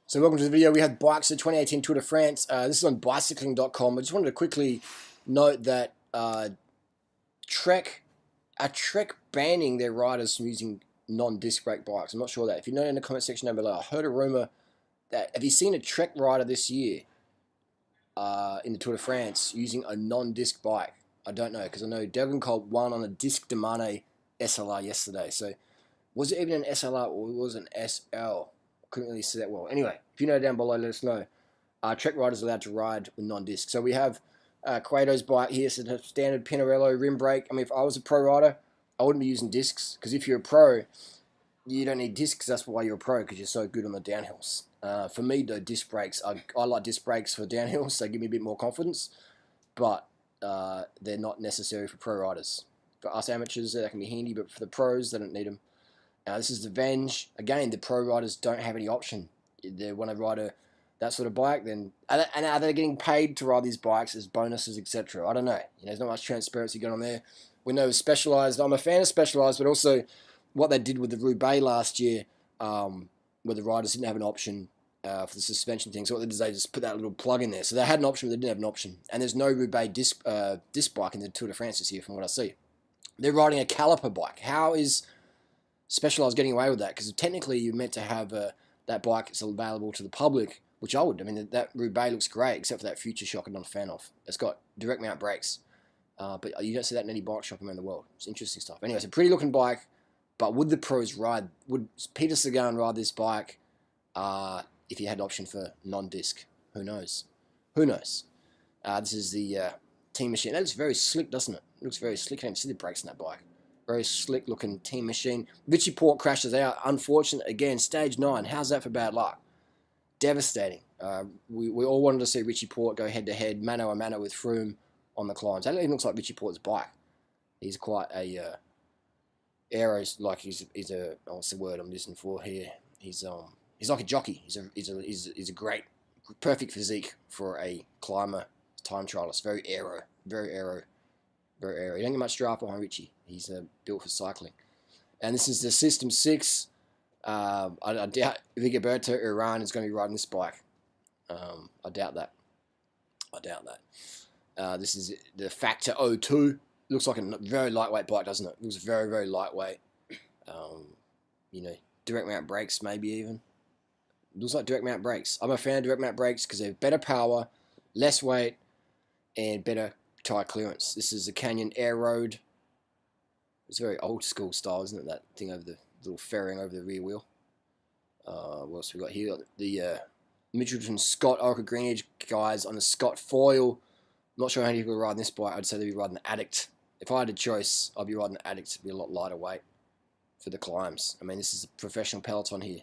So welcome to the video. We have bikes at 2018 Tour de France. This is on bicycling.com. I just wanted to quickly note that Trek banning their riders from using non-disc brake bikes. I'm not sure that. If you know in the comment section down below, I heard a rumor that, have you seen a Trek rider this year in the Tour de France using a non-disc bike? I don't know, because I know Delvin Colt won on a Disc de Mane SLR yesterday. So was it even an SLR or was it an SL? Couldn't really see that well. Anyway, if you know down below, let us know. Trek riders are allowed to ride with non-disc. So we have Quado's bike here, so the standard Pinarello rim brake. I mean, if I was a pro rider, I wouldn't be using discs, because if you're a pro, you don't need discs. That's why you're a pro, because you're so good on the downhills. For me, though, disc brakes, I like disc brakes for downhills. They give me a bit more confidence, but they're not necessary for pro riders. For us amateurs, they can be handy, but for the pros, they don't need them. This is the Venge. Again, the pro riders don't have any option. They want to ride that sort of bike, then are they getting paid to ride these bikes as bonuses, etc.? I don't know. There's not much transparency going on there. We know Specialized. I'm a fan of Specialized, but also what they did with the Roubaix last year, where the riders didn't have an option for the suspension thing. So what they did is they just put that little plug in there. So they had an option, but they didn't have an option. And there's no Roubaix disc bike in the Tour de France this year, from what I see. They're riding a caliper bike. How is Specialized getting away with that? Because technically you're meant to have that bike that's available to the public, which I would. I mean, that Roubaix looks great, except for that Future Shock I'm not a fan of. It's got direct mount brakes, but you don't see that in any bike shop around the world. It's interesting stuff. Anyway, it's a pretty looking bike, but would the pros ride, would Peter Sagan ride this bike if he had an option for non-disc? Who knows? Who knows? This is the Team Machine. That looks very slick, doesn't it? It looks very slick. I can't see the brakes in that bike. Very slick looking Team Machine. Richie Porte crashes out. Unfortunate again. Stage 9. How's that for bad luck? Devastating. We all wanted to see Richie Porte go head to head, mano a mano with Froome on the climbs. That even looks like Richie Porte's bike. He's quite a aeros, like he's a, what's the word I'm listening for here? He's like a jockey. He's a great, perfect physique for a climber, time trialist. Very aero. You don't get much draft behind Richie. He's built for cycling. And this is the System 6. I doubt Rigoberto Urán is going to be riding this bike. I doubt that. This is the Factor 02. Looks like a very lightweight bike, doesn't it? Looks very, very lightweight. Direct mount brakes, maybe even. Looks like direct mount brakes. I'm a fan of direct mount brakes because they have better power, less weight, and better tire clearance. This is a Canyon Air Road. It's very old school style, isn't it? That thing over the little fairing over the rear wheel. What else we got here? The Mitchelton Scott Ultra Green Edge guys on the Scott foil. Not sure how many people are riding this bike. I'd say they'd be riding the Addict. If I had a choice, I'd be riding the Addict. It'd be a lot lighter weight for the climbs. I mean, this is a professional peloton here.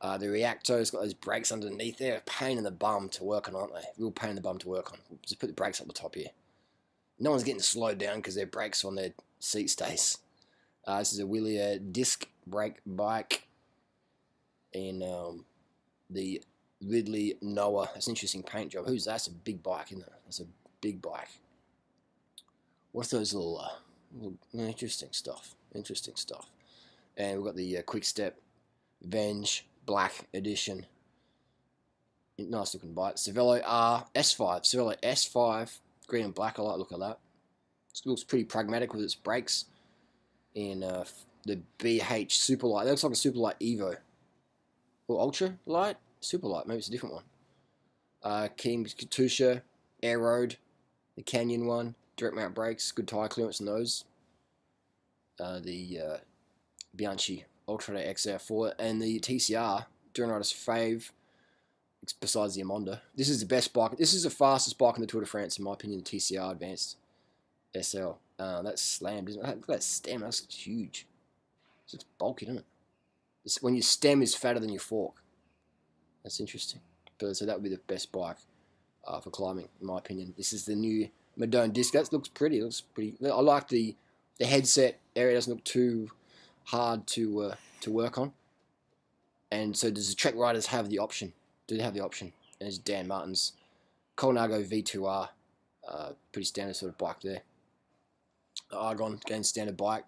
The Reacto's got those brakes underneath there. Pain in the bum to work on, aren't they? Real pain in the bum to work on. Just put the brakes up the top here. No one's getting slowed down because their brakes on their seat stays. This is a Willier disc brake bike. And the Ridley Noah. That's an interesting paint job. Who's that? That's a big bike, isn't it? That's a big bike. What's those little interesting stuff. Interesting stuff. And we've got the Quick Step Venge Black Edition. Nice looking bike. Cervelo R S5. Cervelo S5. Green and black. I like the look of that. It looks pretty pragmatic with its brakes. And the BH Superlight. That looks like a Superlight Evo. Or Ultra Light? Superlight. Maybe it's a different one. King Katusha. Air Road. The Canyon one. Direct mount brakes. Good tire clearance in those. The Bianchi Ultra XR4. And the TCR. Durianriders fave. Besides the Amonda. This is the best bike. This is the fastest bike in the Tour de France, in my opinion, the TCR Advanced SL. That's slammed, isn't it? Look at that stem. That's huge. It's bulky, isn't it? When your stem is fatter than your fork. That's interesting. But so that would be the best bike for climbing, in my opinion. This is the new Madone disc. That looks pretty. It looks pretty. I like the headset area. Doesn't look too hard to work on. And so does the Trek riders have the option? Do they have the option? And there's Dan Martin's Colnago V2R. Pretty standard sort of bike there. Argon, again, standard bike.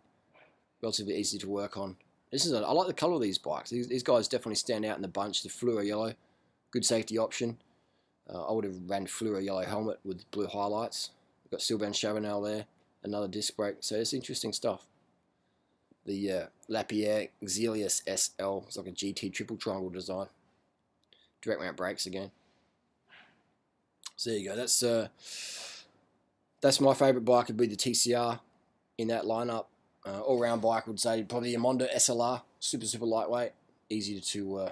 Relatively easy to work on. I like the colour of these bikes. These guys definitely stand out in the bunch. The fluoro yellow. Good safety option. I would have ran fluoro yellow helmet with blue highlights. We've got Sylvain Chavanel there, another disc brake. So it's interesting stuff. The Lapierre Xelius SL, it's like a GT triple triangle design. Direct mount brakes again. So there you go. That's my favourite bike. Would be the TCR in that lineup. All round bike, would say probably a Mondo SLR, super lightweight, easy to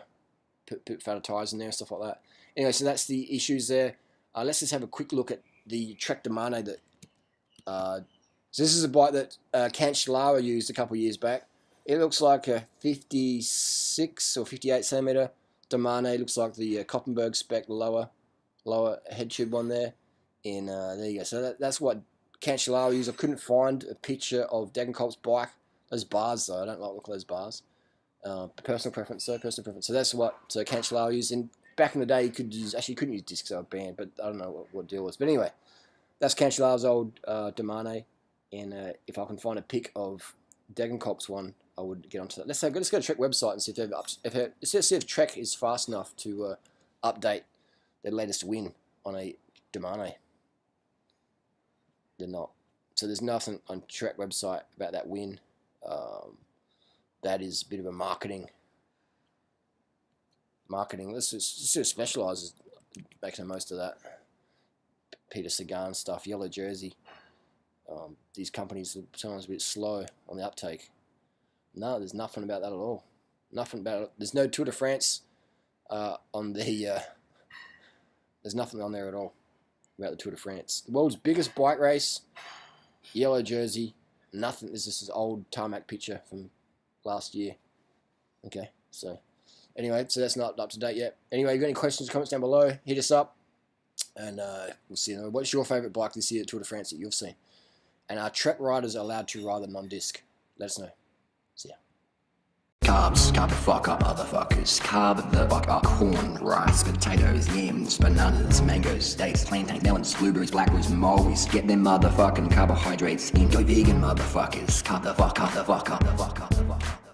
put fatter tyres in there and stuff like that. Anyway, so that's the issues there. Let's just have a quick look at the Trek de Mane that. So this is a bike that Cancellara used a couple of years back. It looks like a 56 or 58 centimeter de Mane. Looks like the Koppenberg spec lower head tube one there. And there you go. So that's what Cancellara used. I couldn't find a picture of Degenkolb's bike. Those bars though, I don't like look at those bars. Personal preference though, personal preference. So that's what Cancellara used. And back in the day, you could use, actually you couldn't use discs, they were banned, but I don't know what deal was. But anyway, that's Cancellara's old de Mane. And if I can find a pic of Degenkolb's one, I would get onto that. Let's go to Trek website and see if see if Trek is fast enough to update their latest win on a de Mane. They're not. So there's nothing on Trek website about that win. That is a bit of a marketing. Let's just specialises making the most of that. Peter Sagan stuff, yellow jersey. These companies are sometimes a bit slow on the uptake. No, there's nothing about that at all. Nothing about it. There's no Tour de France on the. There's nothing on there at all about the Tour de France. The world's biggest bike race, yellow jersey, nothing. This is this old tarmac picture from last year. Okay, so anyway, so that's not up to date yet. Anyway, if you got any questions, comments down below, hit us up, and we'll see. What's your favourite bike this year at Tour de France that you've seen? And are Trek riders allowed to ride the non-disc? Let us know. See ya. Carbs, carb the fuck up, motherfuckers. Carb the fuck up. Corn, rice, potatoes, yams, bananas, mangoes, dates, plantain, melons, blueberries, blackberries, mulberries. Get them motherfucking carbohydrates in. Go vegan, motherfuckers. Carb the fuck up, the fuck up, the fuck up, the fuck up.